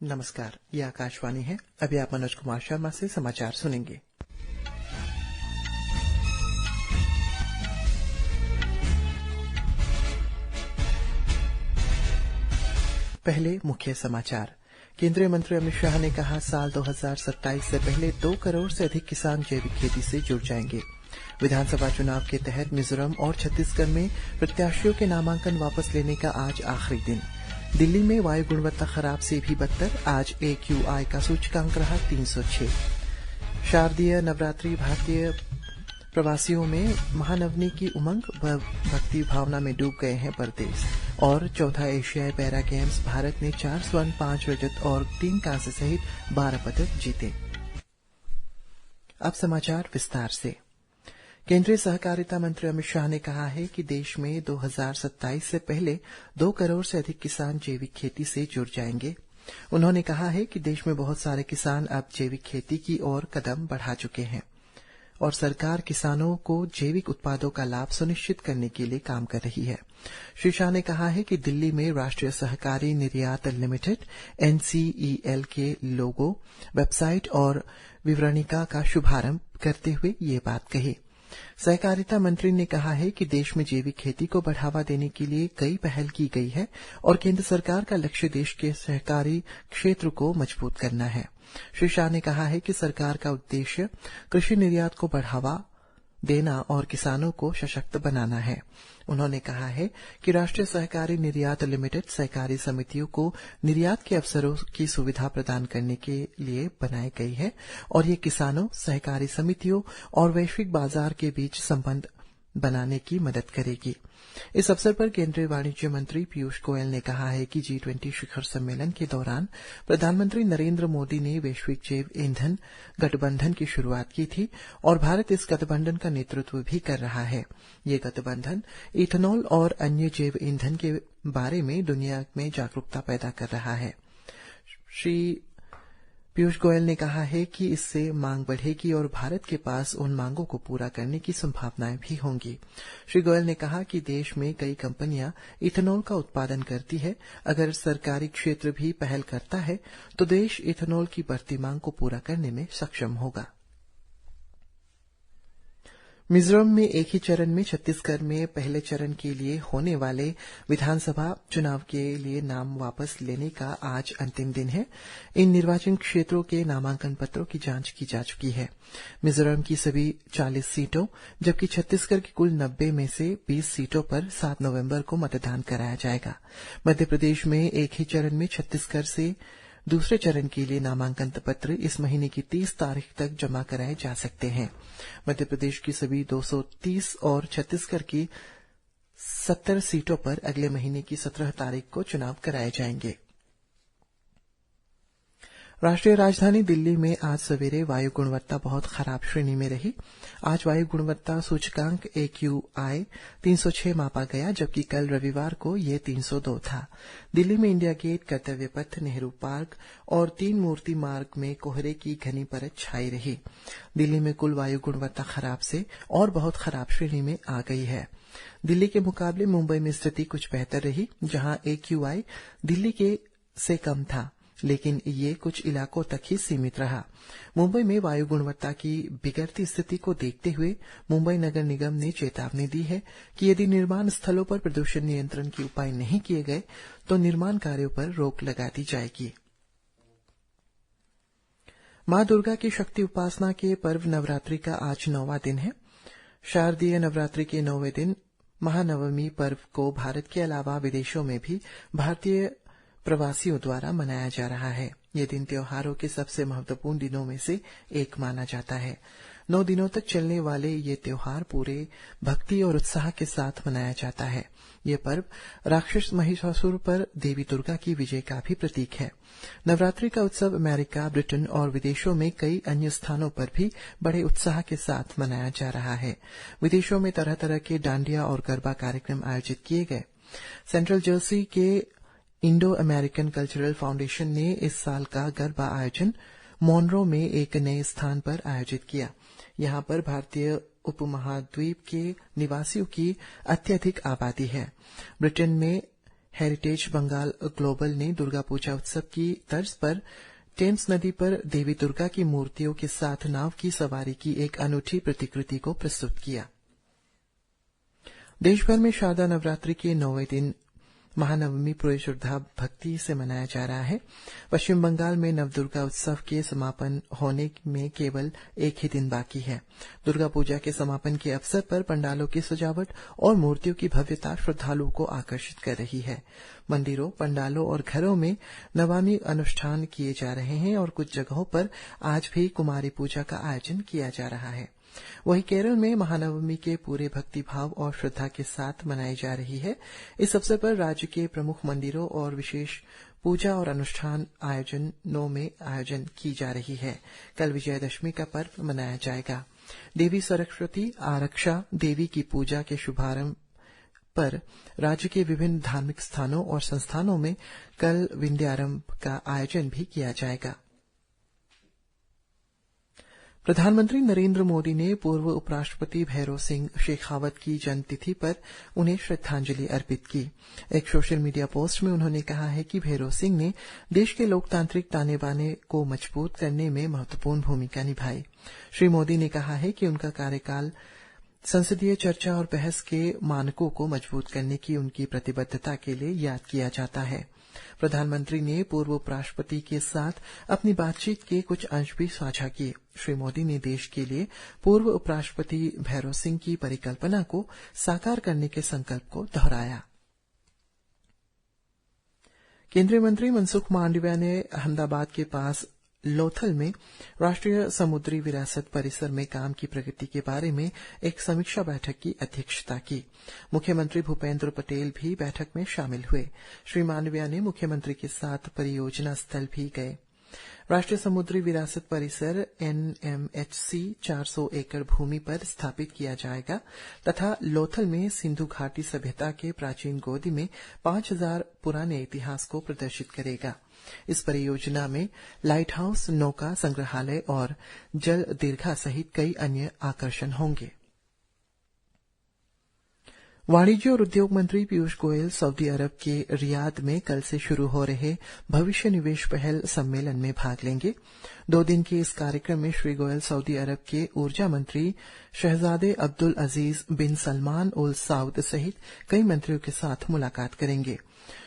नमस्कार, ये आकाशवाणी है। अभी आप मनोज कुमार शर्मा से समाचार सुनेंगे। पहले मुख्य समाचार। केंद्रीय मंत्री अमित शाह ने कहा, साल 2027 से पहले 2 करोड़ से अधिक किसान जैविक खेती से जुड़ जाएंगे। विधानसभा चुनाव के तहत मिजोरम और छत्तीसगढ़ में प्रत्याशियों के नामांकन वापस लेने का आज आखिरी दिन। दिल्ली में वायु गुणवत्ता खराब से भी बदतर, आज AQI का सूचकांक रहा 306। शारदीय नवरात्रि, भारतीय प्रवासियों में महानवमी की उमंग व भक्ति भावना में डूब गए हैं परदेश। और चौथा एशियाई पैरा गेम्स, भारत ने 4 स्वर्ण, 5 रजत और 3 कांस्य सहित 12 पदक जीते। अब समाचार विस्तार से। केंद्रीय सहकारिता मंत्री अमित शाह ने कहा है कि देश में 2027 से पहले 2 करोड़ से अधिक किसान जैविक खेती से जुड़ जाएंगे। उन्होंने कहा है कि देश में बहुत सारे किसान अब जैविक खेती की ओर कदम बढ़ा चुके हैं और सरकार किसानों को जैविक उत्पादों का लाभ सुनिश्चित करने के लिए काम कर रही है। श्री शाह ने कहा है कि दिल्ली में राष्ट्रीय सहकारी निर्यात लिमिटेड NCEL के लोगो, वेबसाइट और विवरणिका का शुभारंभ करते हुए ये बात कही। सहकारिता मंत्री ने कहा है कि देश में जैविक खेती को बढ़ावा देने के लिए कई पहल की गई है और केंद्र सरकार का लक्ष्य देश के सहकारी क्षेत्र को मजबूत करना है। श्री शाह ने कहा है कि सरकार का उद्देश्य कृषि निर्यात को बढ़ावा देना और किसानों को सशक्त बनाना है। उन्होंने कहा है कि राष्ट्रीय सहकारी निर्यात लिमिटेड सहकारी समितियों को निर्यात के अवसरों की सुविधा प्रदान करने के लिए बनाई गई है और ये किसानों, सहकारी समितियों और वैश्विक बाजार के बीच संबंध बनाने की मदद करेगी। इस अवसर पर केंद्रीय वाणिज्य मंत्री पीयूष गोयल ने कहा है कि G20 शिखर सम्मेलन के दौरान प्रधानमंत्री नरेंद्र मोदी ने वैश्विक जैव ईंधन गठबंधन की शुरुआत की थी और भारत इस गठबंधन का नेतृत्व भी कर रहा है। ये गठबंधन इथेनॉल और अन्य जैव ईंधन के बारे में दुनिया में जागरूकता पैदा कर रहा है। श्री पीयूष गोयल ने कहा है कि इससे मांग बढ़ेगी और भारत के पास उन मांगों को पूरा करने की संभावनाएं भी होंगी। श्री गोयल ने कहा कि देश में कई कंपनियां इथेनॉल का उत्पादन करती है। अगर सरकारी क्षेत्र भी पहल करता है तो देश इथेनॉल की बढ़ती मांग को पूरा करने में सक्षम होगा। मिजोरम में एक ही चरण में छत्तीसगढ़ में पहले चरण के लिए होने वाले विधानसभा चुनाव के लिए नाम वापस लेने का आज अंतिम दिन है। इन निर्वाचन क्षेत्रों के नामांकन पत्रों की जांच की जा चुकी है। मिजोरम की सभी 40 सीटों जबकि छत्तीसगढ़ की कुल 90 में से 20 सीटों पर 7 नवंबर को मतदान कराया जाएगा। मध्य प्रदेश में एक ही चरण में छत्तीसगढ़ से दूसरे चरण के लिए नामांकन पत्र इस महीने की 30 तारीख तक जमा कराए जा सकते हैं। मध्य प्रदेश की सभी 230 और छत्तीसगढ़ की 70 सीटों पर अगले महीने की 17 तारीख को चुनाव कराए जाएंगे। राष्ट्रीय राजधानी दिल्ली में आज सवेरे वायु गुणवत्ता बहुत खराब श्रेणी में रही। आज वायु गुणवत्ता सूचकांक AQI 306 मापा गया, जबकि कल रविवार को यह 302 था। दिल्ली में इंडिया गेट, कर्तव्य पथ, नेहरू पार्क और 3 मूर्ति मार्ग में कोहरे की घनी परत छाई रही। दिल्ली में कुल वायु गुणवत्ता खराब से और बहुत खराब श्रेणी में आ गई है। दिल्ली के मुकाबले मुंबई में स्थिति कुछ बेहतर रही, जहां AQI दिल्ली के से कम था, लेकिन ये कुछ इलाकों तक ही सीमित रहा। मुंबई में वायु गुणवत्ता की बिगड़ती स्थिति को देखते हुए मुंबई नगर निगम ने चेतावनी दी है कि यदि निर्माण स्थलों पर प्रदूषण नियंत्रण के उपाय नहीं किए गए तो निर्माण कार्यों पर रोक लगा दी जाएगी। मां दुर्गा की शक्ति उपासना के पर्व नवरात्रि का आज 9वां दिन है। शारदीय नवरात्रि के 9वें दिन महानवमी पर्व को भारत के अलावा विदेशों में भी भारतीय प्रवासियों द्वारा मनाया जा रहा है। ये दिन त्योहारों के सबसे महत्वपूर्ण दिनों में से एक माना जाता है। 9 दिनों तक चलने वाले ये त्योहार पूरे भक्ति और उत्साह के साथ मनाया जाता है। ये पर्व राक्षस महिषासुर पर देवी दुर्गा की विजय का भी प्रतीक है। नवरात्रि का उत्सव अमेरिका, ब्रिटेन और विदेशों में कई अन्य स्थानों पर भी बड़े उत्साह के साथ मनाया जा रहा है। विदेशों में तरह तरह के डांडिया और गरबा कार्यक्रम आयोजित किए गए। सेंट्रल जर्सी के इंडो अमेरिकन कल्चरल फाउंडेशन ने इस साल का गरबा आयोजन मोनरो में एक नए स्थान पर आयोजित किया। यहां पर भारतीय उपमहाद्वीप के निवासियों की अत्यधिक आबादी है। ब्रिटेन में हेरिटेज बंगाल ग्लोबल ने दुर्गा पूजा उत्सव की तर्ज पर टेम्स नदी पर देवी दुर्गा की मूर्तियों के साथ नाव की सवारी की एक अनूठी प्रतिकृति को प्रस्तुत किया। देशभर में शारदा नवरात्रि के 9वें दिन महानवमी पूरी श्रद्धा भक्ति से मनाया जा रहा है। पश्चिम बंगाल में नवदुर्गा उत्सव के समापन होने में केवल एक ही दिन बाकी है। दुर्गा पूजा के समापन के अवसर पर पंडालों की सजावट और मूर्तियों की भव्यता श्रद्धालुओं को आकर्षित कर रही है। मंदिरों, पंडालों और घरों में नवमी अनुष्ठान किए जा रहे हैं और कुछ जगहों पर आज भी कुमारी पूजा का आयोजन किया जा रहा है। वहीं केरल में महानवमी के पूरे भक्तिभाव और श्रद्धा के साथ मनाई जा रही है। इस अवसर पर राज्य के प्रमुख मंदिरों और विशेष पूजा और अनुष्ठान आयोजनों में आयोजन की जा रही है। कल विजयदशमी का पर्व मनाया जाएगा। देवी सरस्वती आरक्षा देवी की पूजा के शुभारंभ पर राज्य के विभिन्न धार्मिक स्थानों और संस्थानों में कल विंध्यारंभ का आयोजन भी किया जाएगा। प्रधानमंत्री नरेंद्र मोदी ने पूर्व उपराष्ट्रपति भैरों सिंह शेखावत की जन्मतिथि पर उन्हें श्रद्धांजलि अर्पित की। एक सोशल मीडिया पोस्ट में उन्होंने कहा है कि भैरों सिंह ने देश के लोकतांत्रिक ताने बाने को मजबूत करने में महत्वपूर्ण भूमिका निभाई। श्री मोदी ने कहा है कि उनका कार्यकाल संसदीय चर्चा और बहस के मानकों को मजबूत करने की उनकी प्रतिबद्धता के लिए याद किया जाता है। प्रधानमंत्री ने पूर्व उपराष्ट्रपति के साथ अपनी बातचीत के कुछ अंश भी साझा किए। श्री मोदी ने देश के लिए पूर्व उपराष्ट्रपति भैरों सिंह की परिकल्पना को साकार करने के संकल्प को दोहराया। केंद्रीय मंत्री मनसुख मांडविया ने अहमदाबाद के पास लोथल में राष्ट्रीय समुद्री विरासत परिसर में काम की प्रगति के बारे में एक समीक्षा बैठक की अध्यक्षता की। मुख्यमंत्री भूपेंद्र पटेल भी बैठक में शामिल हुए। श्री मांडविया ने मुख्यमंत्री के साथ परियोजना स्थल भी गए। राष्ट्रीय समुद्री विरासत परिसर NMHC 400 एकड़ भूमि पर स्थापित किया जाएगा तथा लोथल में सिंधु घाटी सभ्यता के प्राचीन गोदी में 5000 पुराने इतिहास को प्रदर्शित करेगा। इस परियोजना में लाइट हाउस, नौका संग्रहालय और जल दीर्घा सहित कई अन्य आकर्षण होंगे। वाणिज्य और उद्योग मंत्री पीयूष गोयल सऊदी अरब के रियाद में कल से शुरू हो रहे भविष्य निवेश पहल सम्मेलन में भाग लेंगे। 2 दिन के इस कार्यक्रम में श्री गोयल सऊदी अरब के ऊर्जा मंत्री शहजादे अब्दुल अजीज बिन सलमान उल साउद सहित कई मंत्रियों के साथ मुलाकात करेंगे।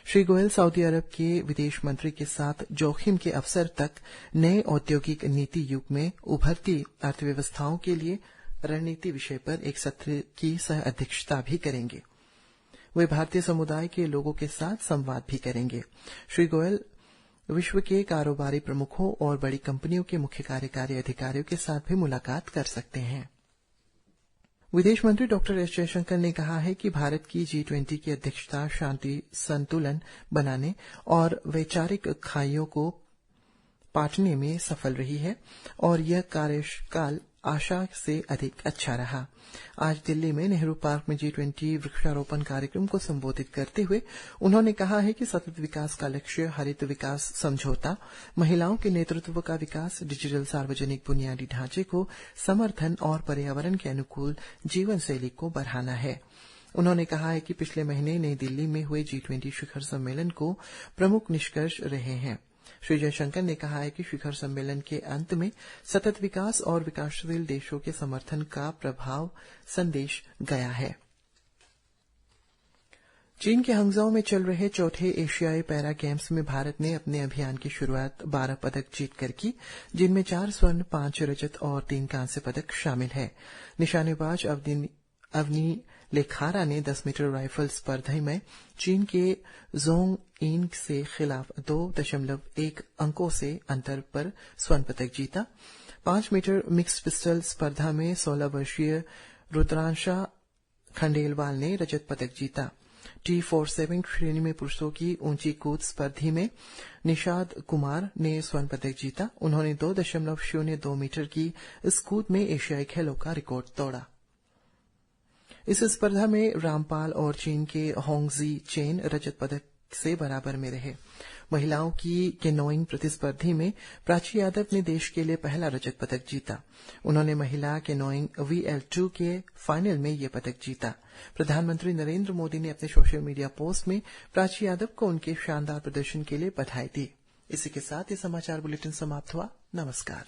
श्री गोयल सऊदी अरब के विदेश मंत्री के साथ जोखिम के अवसर तक नए औद्योगिक नीति युग में उभरती अर्थव्यवस्थाओं के लिए रणनीति विषय पर एक सत्र की सह अध्यक्षता भी करेंगे। वे भारतीय समुदाय के लोगों के साथ संवाद भी करेंगे। श्री गोयल विश्व के कारोबारी प्रमुखों और बड़ी कंपनियों के मुख्य कार्यकारी अधिकारियों के साथ भी मुलाकात कर सकते हैं। विदेश मंत्री डॉक्टर एस जयशंकर ने कहा है कि भारत की G20 की अध्यक्षता शांति संतुलन बनाने और वैचारिक खाइयों को पाटने में सफल रही है और यह कार्यकाल आशा से अधिक अच्छा रहा। आज दिल्ली में नेहरू पार्क में G20 वृक्षारोपण कार्यक्रम को संबोधित करते हुए उन्होंने कहा है कि सतत विकास का लक्ष्य हरित विकास समझौता, महिलाओं के नेतृत्व का विकास, डिजिटल सार्वजनिक बुनियादी ढांचे को समर्थन और पर्यावरण के अनुकूल जीवन शैली को बढ़ाना है। उन्होंने कहा है कि पिछले महीने नई दिल्ली में हुए G20 शिखर सम्मेलन को प्रमुख निष्कर्ष रहे हैं। श्री जयशंकर ने कहा है कि शिखर सम्मेलन के अंत में सतत विकास और विकासशील देशों के समर्थन का प्रभाव संदेश गया है। चीन के हंगझाओ में चल रहे चौथे एशियाई पैरा गेम्स में भारत ने अपने अभियान की शुरुआत 12 पदक जीतकर की, जिनमें 4 स्वर्ण, 5 रजत और 3 कांस्य पदक शामिल है। निशानेबाज अवनी लेखारा ने 10 मीटर राइफल स्पर्धा में चीन के जोंग इन से खिलाफ 2.1 अंकों से अंतर पर स्वर्ण पदक जीता। 5 मीटर मिक्स पिस्टल स्पर्धा में 16 वर्षीय रुद्रांशा खंडेलवाल ने रजत पदक जीता। T47 श्रेणी में पुरुषों की ऊंची कूद स्पर्धा में निषाद कुमार ने स्वर्ण पदक जीता। उन्होंने 2.02 मीटर की इस कूद में एशियाई खेलों का रिकॉर्ड तोड़ा। इस स्पर्धा में रामपाल और चीन के होंगजी चेन रजत पदक से बराबर में रहे। महिलाओं की केनोइंग प्रतिस्पर्धी में प्राची यादव ने देश के लिए पहला रजत पदक जीता। उन्होंने महिला केनोइंग VL2 के फाइनल में ये पदक जीता। प्रधानमंत्री नरेंद्र मोदी ने अपने सोशल मीडिया पोस्ट में प्राची यादव को उनके शानदार प्रदर्शन के लिए बधाई दी। इसी के साथ ये समाचार बुलेटिन समाप्त हुआ। नमस्कार।